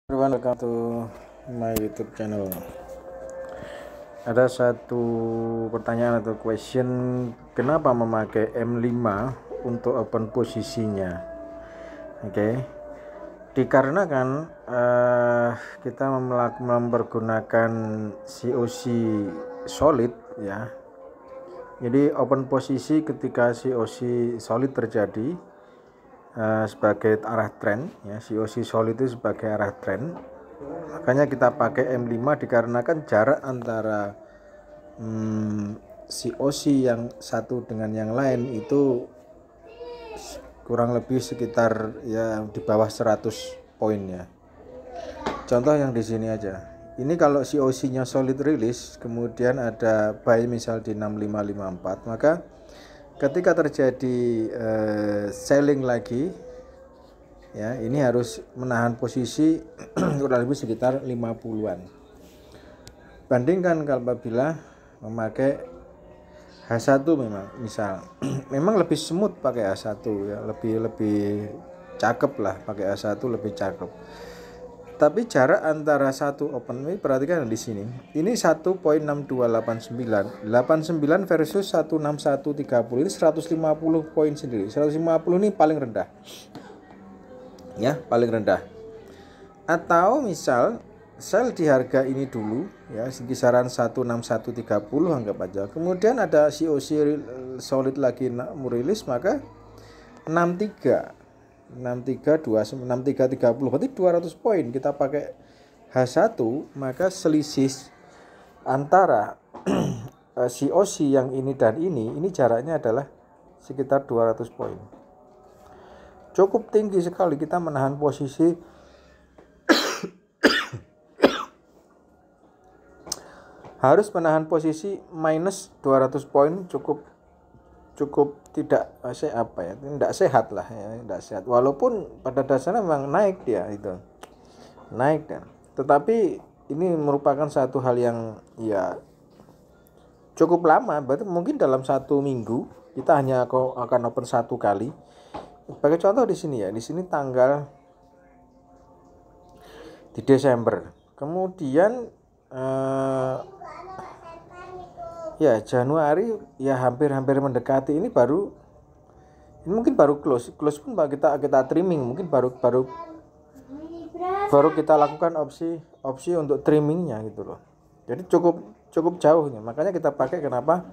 Everyone, welcome to my YouTube channel. Ada satu pertanyaan atau question, kenapa memakai M5 untuk open posisinya? Oke. Dikarenakan kita mempergunakan COC solid ya. Jadi open posisi ketika COC solid terjadi sebagai arah tren ya, COC solid itu sebagai arah tren, makanya kita pakai M5 dikarenakan jarak antara COC yang satu dengan yang lain itu kurang lebih sekitar ya di bawah 100 poin ya. Contoh yang di sini aja, ini kalau COC nya solid release kemudian ada buy misal di 6554, maka ketika terjadi selling lagi ya, ini harus menahan posisi kurang lebih sekitar 50-an. Bandingkan kalau apabila memakai H1 memang misal memang lebih smooth pakai H1 ya, lebih cakep lah pakai H1, lebih cakep. Tapi jarak antara satu open ini perhatikan di sini. Ini 1.6289 versus 16130, ini 150 poin sendiri. 150 ini paling rendah. Ya, paling rendah. Atau misal sell di harga ini dulu ya, kisaran 16130 anggap aja. Kemudian ada COC solid lagi merilis, maka 6330 berarti 200 poin kita pakai H1, maka selisih antara COC yang ini dan ini jaraknya adalah sekitar 200 poin. Cukup tinggi sekali kita menahan posisi harus menahan posisi minus 200 poin, cukup tidak tidak sehat lah ya, tidak sehat. Walaupun pada dasarnya memang naik dia itu, naik dan tetapi ini merupakan satu hal yang ya cukup lama, berarti mungkin dalam satu minggu kita hanya akan open satu kali. Sebagai contoh di sini ya, di sini tanggal di Desember, kemudian ya Januari ya hampir mendekati, ini mungkin baru close pun kita trimming, mungkin baru kita lakukan opsi untuk trimmingnya gitu loh. Jadi cukup jauhnya, makanya kita pakai kenapa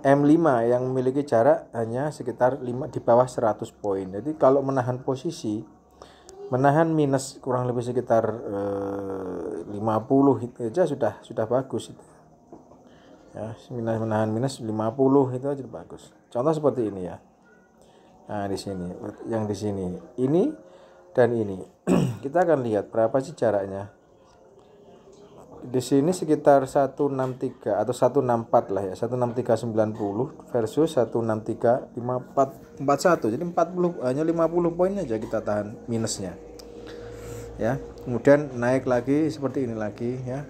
M5 yang memiliki jarak hanya sekitar di bawah 100 poin. Jadi kalau menahan posisi, menahan minus kurang lebih sekitar 50 itu aja sudah bagus itu. Ya, menahan minus 50 itu aja bagus. Contoh seperti ini ya. Nah, di sini, yang di sini, ini dan ini. Kita akan lihat berapa sih jaraknya. Di sini sekitar 163 atau 164 lah ya, 16390 versus 16341. Jadi 40 hanya 50 poin aja kita tahan minusnya. Ya, kemudian naik lagi seperti ini lagi ya.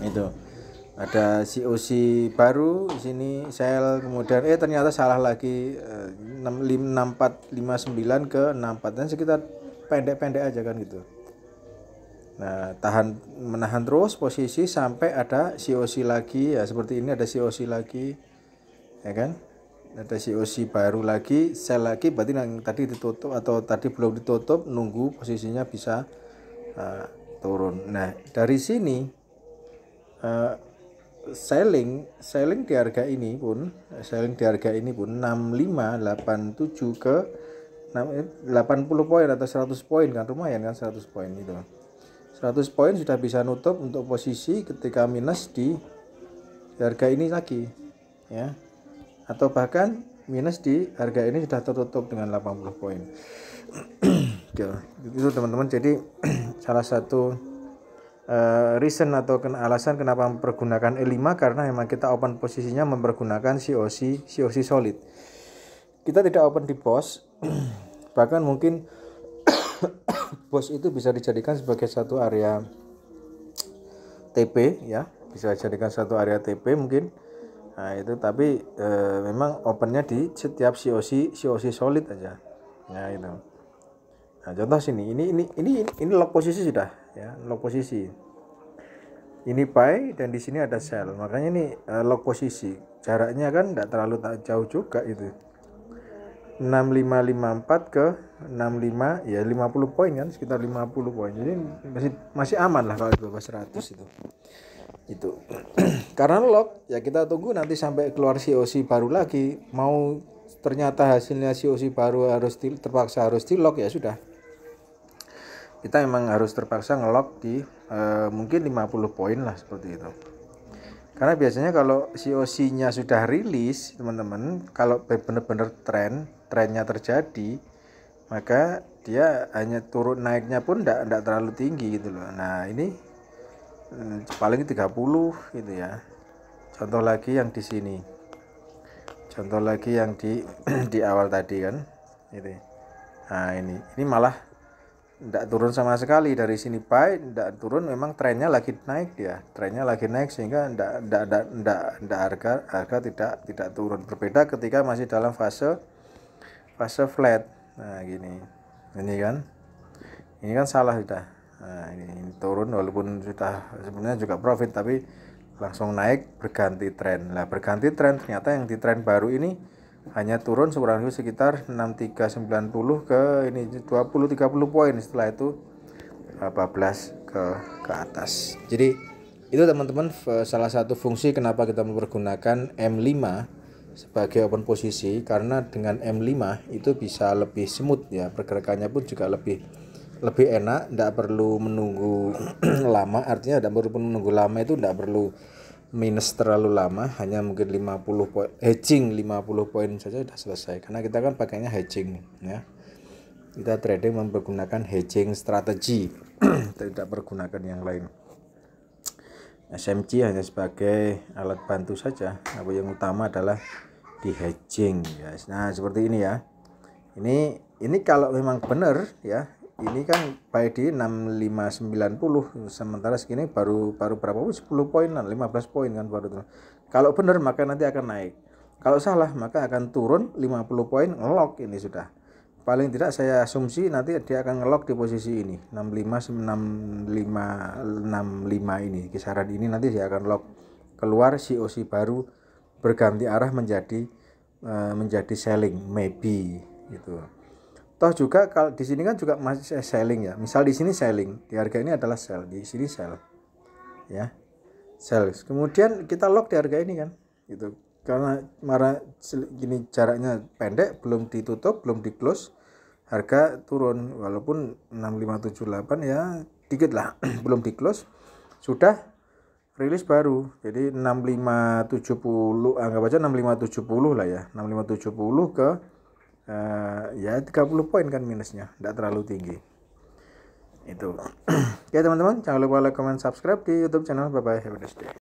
Itu. Ada COC baru di sini sell, kemudian ternyata salah lagi 6459 ke 64, dan sekitar pendek-pendek aja kan gitu. Nah, menahan terus posisi sampai ada COC lagi ya, seperti ini ada COC lagi ya kan, ada COC baru lagi, sell lagi, berarti yang tadi ditutup atau tadi belum ditutup, nunggu posisinya bisa turun. Nah, dari sini selling di harga ini pun 6587 ke 80 poin atau 100 poin kan, lumayan kan 100 poin itu. 100 poin sudah bisa nutup untuk posisi ketika minus di harga ini lagi ya, atau bahkan minus di harga ini sudah tertutup dengan 80 poin. Itu teman-teman. Jadi salah satu reason atau alasan kenapa mempergunakan E5, karena memang kita open posisinya mempergunakan COC solid. Kita tidak open di pos. Bahkan mungkin pos itu bisa dijadikan sebagai satu area TP ya, bisa dijadikan satu area TP mungkin. Nah, itu tapi memang opennya di setiap COC solid aja. Nah, itu. Nah, contoh sini, ini lock posisi sudah ya, lock posisi. Ini buy dan di sini ada sell. Makanya ini lock posisi. Jaraknya kan tidak terlalu jauh juga itu. 6554 ke 65 ya 50 poin kan, sekitar 50 poin. Jadi masih aman lah kalau di bawah 100 itu. Itu. Karena lock ya kita tunggu nanti sampai keluar COC baru lagi. Mau ternyata hasilnya COC baru terpaksa harus di lock, ya sudah. Kita memang harus terpaksa ngelock di mungkin 50 poin lah seperti itu. Karena biasanya kalau COC-nya sudah rilis, teman-teman, kalau benar-benar trennya terjadi, maka dia hanya turun, naiknya pun enggak terlalu tinggi gitu loh. Nah, ini paling 30 gitu ya. Contoh lagi yang di sini. Contoh lagi yang di awal tadi kan. Gitu. Nah, ini malah tidak turun sama sekali dari sini, buy tidak turun, memang trennya lagi naik dia, trennya lagi naik sehingga harga tidak turun. Berbeda ketika masih dalam fase flat. Nah ini kan salah sudah. Nah ini turun walaupun sudah sebenarnya juga profit, tapi langsung naik berganti tren. Nah berganti tren ternyata yang di tren baru ini hanya turun kurang lebih sekitar 6390 ke ini 20-30 poin, setelah itu 14 ke atas. Jadi itu teman-teman salah satu fungsi kenapa kita mempergunakan M5 sebagai open posisi, karena dengan M5 itu bisa lebih smooth ya, pergerakannya pun juga lebih enak, tidak perlu menunggu lama. Artinya tidak perlu menunggu lama itu tidak perlu minus terlalu lama, hanya mungkin 50 poin, hedging 50 poin saja sudah selesai, karena kita kan pakainya hedging ya, kita trading menggunakan hedging strategi tidak pergunakan yang lain. SMC hanya sebagai alat bantu saja, apa yang utama adalah di hedging ya. Nah seperti ini ya, ini kalau memang benar ya, ini kan buy di 6590, sementara segini baru berapa, 10 poinan, 15 poin kan baru tuh. Kalau benar maka nanti akan naik, kalau salah maka akan turun 50 poin, ngelock ini sudah. Paling tidak saya asumsi nanti dia akan ngelock di posisi ini 65 ini, kisaran ini nanti dia akan lock, keluar COC baru berganti arah menjadi selling maybe gitu. Toh juga kalau di sini kan juga masih selling ya. Misal di sini selling, di harga ini adalah sell, di sini sell. Ya. Sell. Kemudian kita lock di harga ini kan. Gitu. Karena gini jaraknya pendek, belum ditutup, belum di close, harga turun walaupun 6578 ya dikit lah, belum di close, sudah rilis baru. Jadi 6570, anggap aja 6570 lah ya. 6570 ke ya 30 poin kan minusnya, tidak terlalu tinggi itu. Oke teman-teman, jangan lupa like, comment, subscribe di YouTube channel. Bye bye, have a nice day.